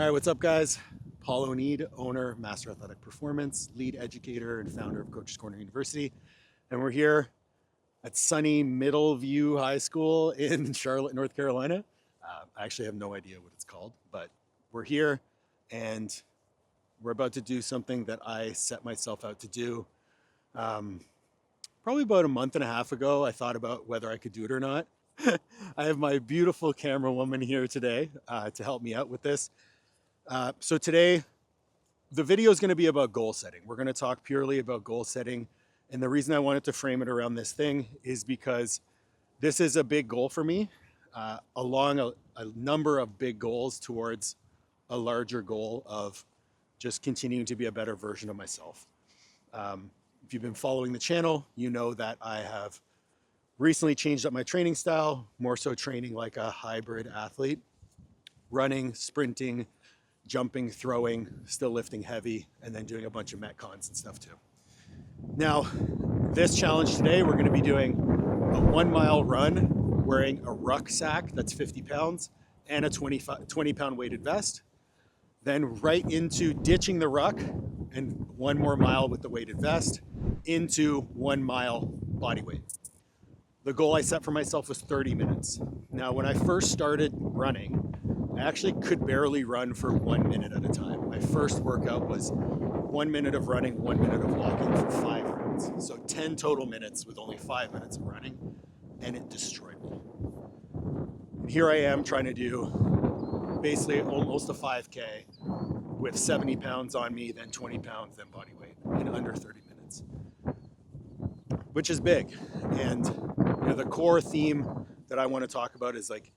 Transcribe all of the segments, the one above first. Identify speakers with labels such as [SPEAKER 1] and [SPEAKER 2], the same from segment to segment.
[SPEAKER 1] All right, what's up, guys? Paul O'Neid, owner, Master Athletic Performance, lead educator, and founder of Coach's Corner University. And we're here at sunny Middleview High School in Charlotte, North Carolina. I actually have no idea what it's called, but we're here and we're about to do something that I set myself out to do. Probably about a month and a half ago, I thought about whether I could do it or not. I have my beautiful camera woman here today to help me out with this. So today, the video is going to be about goal setting. We're going to talk purely about goal setting. And the reason I wanted to frame it around this thing is because this is a big goal for me, along a number of big goals towards a larger goal of just continuing to be a better version of myself. If you've been following the channel, you know that I have recently changed up my training style, more so training like a hybrid athlete, running, sprinting, jumping, throwing, still lifting heavy, and then doing a bunch of metcons and stuff too. Now, this challenge today, we're going to be doing a 1 mile run wearing a rucksack that's 50 pounds and a 20 pound weighted vest. Then right into ditching the ruck and 1 more mile with the weighted vest into 1 mile body weight. The goal I set for myself was 30 minutes. Now, when I first started running, I actually could barely run for 1 minute at a time. My first workout was 1 minute of running, 1 minute of walking for 5 minutes. So 10 total minutes with only 5 minutes of running, and it destroyed me. And here I am trying to do basically almost a 5K with 70 pounds on me, then 20 pounds, then body weight in under 30 minutes, which is big. And the core theme that I want to talk about is like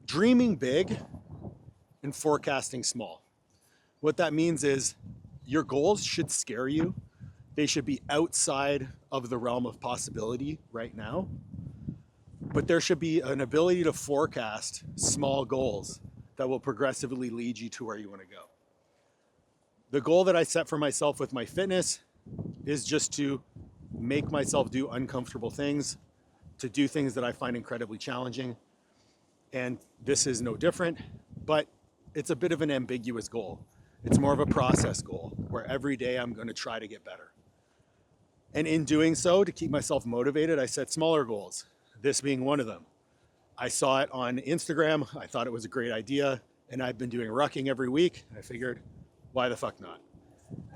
[SPEAKER 1] dreaming big and forecasting small. What that means is your goals should scare you. They should be outside of the realm of possibility right now. But there should be an ability to forecast small goals that will progressively lead you to where you want to go. The goal that I set for myself with my fitness is just to make myself do uncomfortable things, to do things that I find incredibly challenging. And this is no different, but it's a bit of an ambiguous goal. It's more of a process goal where every day I'm going to try to get better. And in doing so, to keep myself motivated, I set smaller goals, this being one of them. I saw it on Instagram. I thought it was a great idea. And I've been doing rucking every week. I figured, why the fuck not?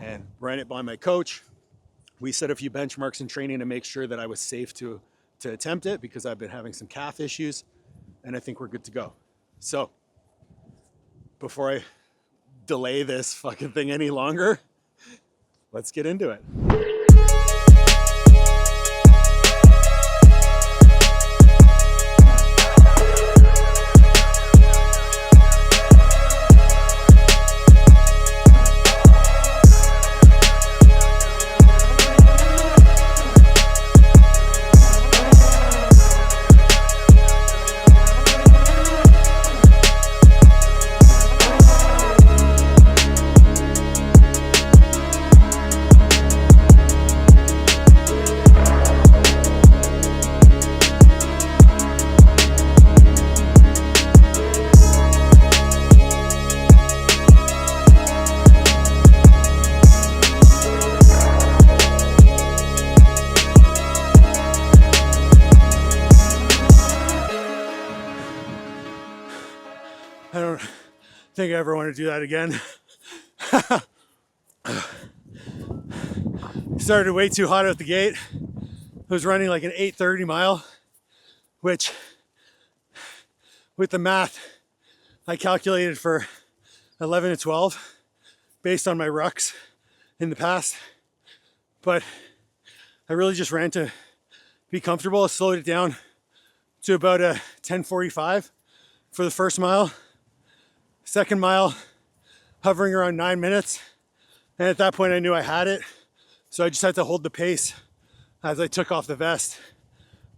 [SPEAKER 1] And ran it by my coach. We set a few benchmarks in training to make sure that I was safe to attempt it because I've been having some calf issues. And I think we're good to go. So before I delay this fucking thing any longer, let's get into it. I don't think I ever want to do that again. Started way too hot out the gate. I was running like an 8:30 mile, which with the math, I calculated for 11 to 12 based on my rucks in the past. But I really just ran to be comfortable. I slowed it down to about a 10:45 for the first mile. Second mile, hovering around 9 minutes. And at that point I knew I had it. So I just had to hold the pace as I took off the vest.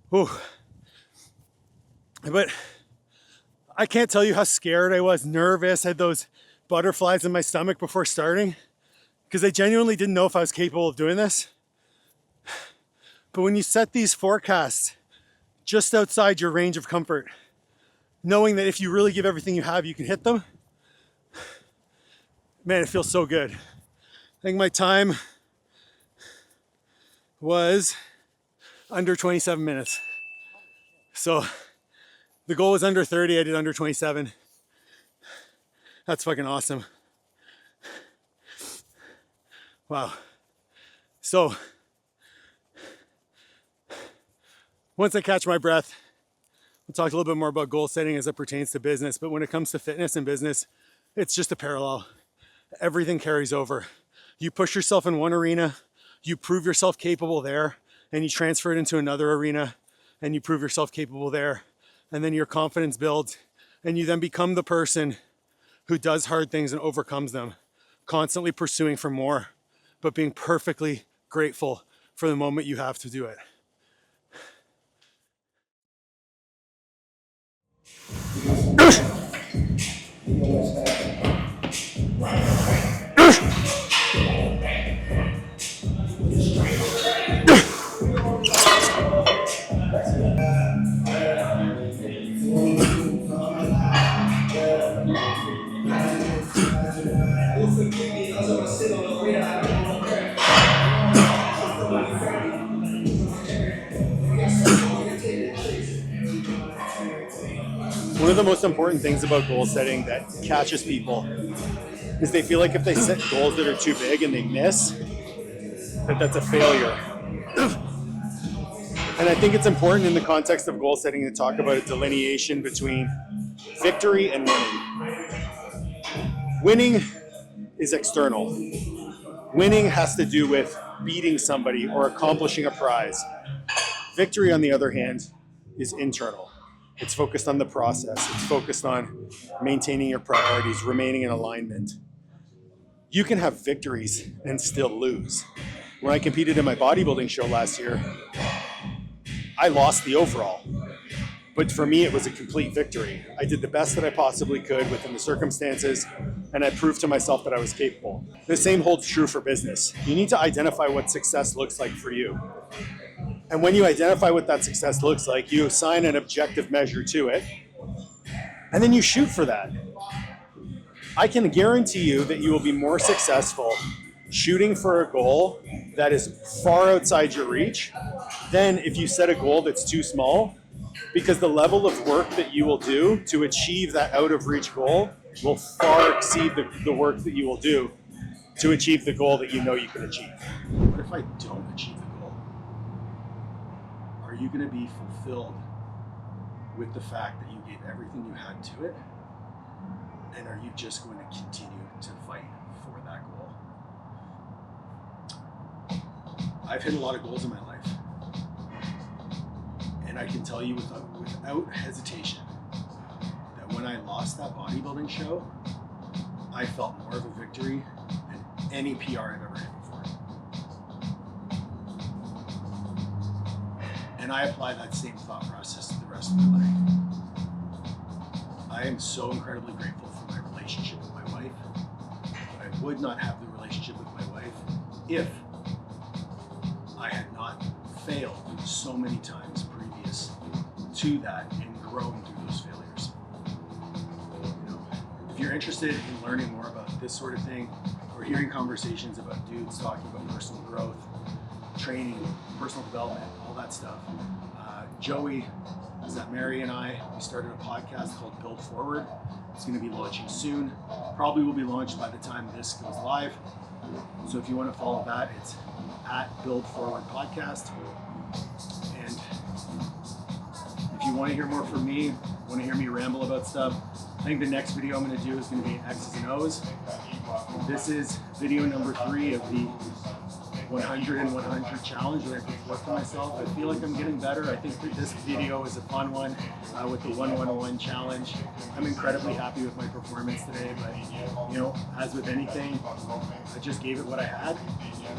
[SPEAKER 1] Whew. But I can't tell you how scared I was, nervous, had those butterflies in my stomach before starting, because I genuinely didn't know if I was capable of doing this. But when you set these forecasts just outside your range of comfort, knowing that if you really give everything you have, you can hit them. Man, it feels so good. I think my time was under 27 minutes. So the goal was under 30, I did under 27. That's fucking awesome. Wow. So once I catch my breath, we'll talk a little bit more about goal setting as it pertains to business. But when it comes to fitness and business, it's just a parallel. Everything carries over. You push yourself in one arena, you prove yourself capable there, and you transfer it into another arena, and you prove yourself capable there. And then your confidence builds, and you then become the person who does hard things and overcomes them, constantly pursuing for more, but being perfectly grateful for the moment you have to do it. One of the most important things about goal setting that catches people is they feel like if they set goals that are too big and they miss, that's a failure. And I think it's important in the context of goal setting to talk about a delineation between victory and winning. Winning is external. Winning has to do with beating somebody or accomplishing a prize. Victory, on the other hand, is internal. It's focused on the process. It's focused on maintaining your priorities, remaining in alignment. You can have victories and still lose. When I competed in my bodybuilding show last year, I lost the overall. But for me, it was a complete victory. I did the best that I possibly could within the circumstances, and I proved to myself that I was capable. The same holds true for business. You need to identify what success looks like for you. And when you identify what that success looks like, you assign an objective measure to it, and then you shoot for that. I can guarantee you that you will be more successful shooting for a goal that is far outside your reach than if you set a goal that's too small, because the level of work that you will do to achieve that out of reach goal will far exceed the work that you will do to achieve the goal that you know you can achieve. What if I don't achieve the goal? Are you going to be fulfilled with the fact that you gave everything you had to it? And are you just going to continue to fight for that goal? I've hit a lot of goals in my life. And I can tell you without hesitation that when I lost that bodybuilding show, I felt more of a victory than any PR I've ever hit before. And I apply that same thought process to the rest of my life. I am so incredibly grateful for my relationship with my wife. I would not have the relationship with my wife if I had not failed so many times previous to that and grown through those failures. You know, if you're interested in learning more about this sort of thing, or hearing conversations about dudes talking about personal growth, training, personal development, all that stuff, Joey, Mary and I, we started a podcast called Build Forward. It's going to be launching soon. Probably will be launched by the time this goes live. So if you want to follow that, it's at Build Forward Podcast. And if you want to hear more from me, want to hear me ramble about stuff, I think the next video I'm going to do is going to be X's and O's. This is video number 3 of the 100 and 100 challenge that I put forth to myself. I feel like I'm getting better. I think that this video is a fun one with the 111 challenge. I'm incredibly happy with my performance today, but you know, as with anything, I just gave it what I had,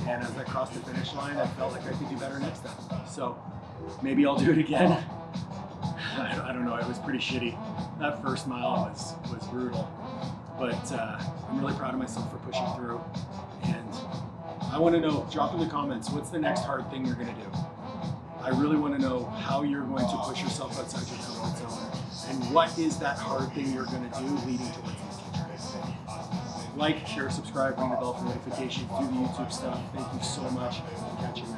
[SPEAKER 1] and as I crossed the finish line, I felt like I could do better next time. So maybe I'll do it again. I don't know, it was pretty shitty. That first mile was brutal, but I'm really proud of myself for pushing through. And I want to know, drop in the comments, what's the next hard thing you're going to do? I really want to know how you're going to push yourself outside your comfort zone and what is that hard thing you're going to do leading to it. Like, share, subscribe, ring the bell for notifications, do the YouTube stuff. Thank you so much. I'll catch you next time.